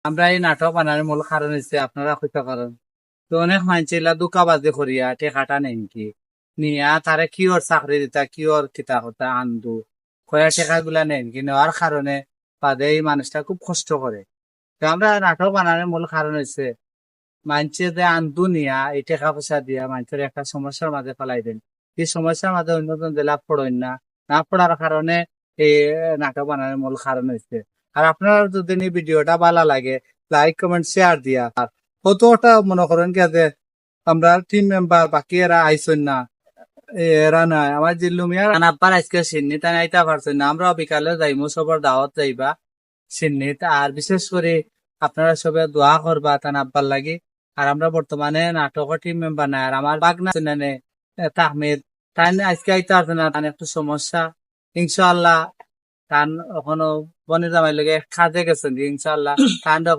আমরা এই নাটক বানানোর মূল কারণ হচ্ছে আপনারা হইতে কারণ তো অনেক মানুষ এলা দুকাবাজি করিয়া টেকাটা নেন কি নিয়া তারে কিওর চাকরি দিতা কিওর কিতা হতা আন্দু কয়া টেকা গুলা নেন কি নেওয়ার কারণে বাদে এই মানুষটা খুব কষ্ট করে তো আমরা নাটক বানানোর মূল কারণ হচ্ছে মানুষে যে আন্দু নিয়া এই টাকা পয়সা দিয়া মানুষের একটা সমস্যার মাঝে ফেলাই দেন এই সমস্যার মাঝে অন্যজন যে লাভ পড়েন না না পড়ার কারণে এই নাটক বানানোর মূল কারণ হচ্ছে আর আপনার যদি এই ভিডিওটা ভালো লাগে লাইক কমেন্ট শেয়ার দিয়া আর কতটা মনে করেন কি যে আমরা টিম মেম্বার বাকি এরা আইসন না এরা নাই আমার জিল্লু মিয়া আব্বার আজকে সিন্নি তাই আইতা পারছেন না আমরাও বিকালে যাইমু সবার দাওয়াত যাইবা সিন্নিত আর বিশেষ করে আপনারা সবাই দোয়া করবা তান আব্বার লাগি আর আমরা বর্তমানে নাটকের টিম মেম্বার নাই আর আমার বাগনা নে তাহমেদ তাই আজকে আইতে পারছে না তার একটু সমস্যা ইনশাআল্লাহ তান এখনো বনের জামাই লগে কাজে গেছেন ইনশাআল্লাহ তান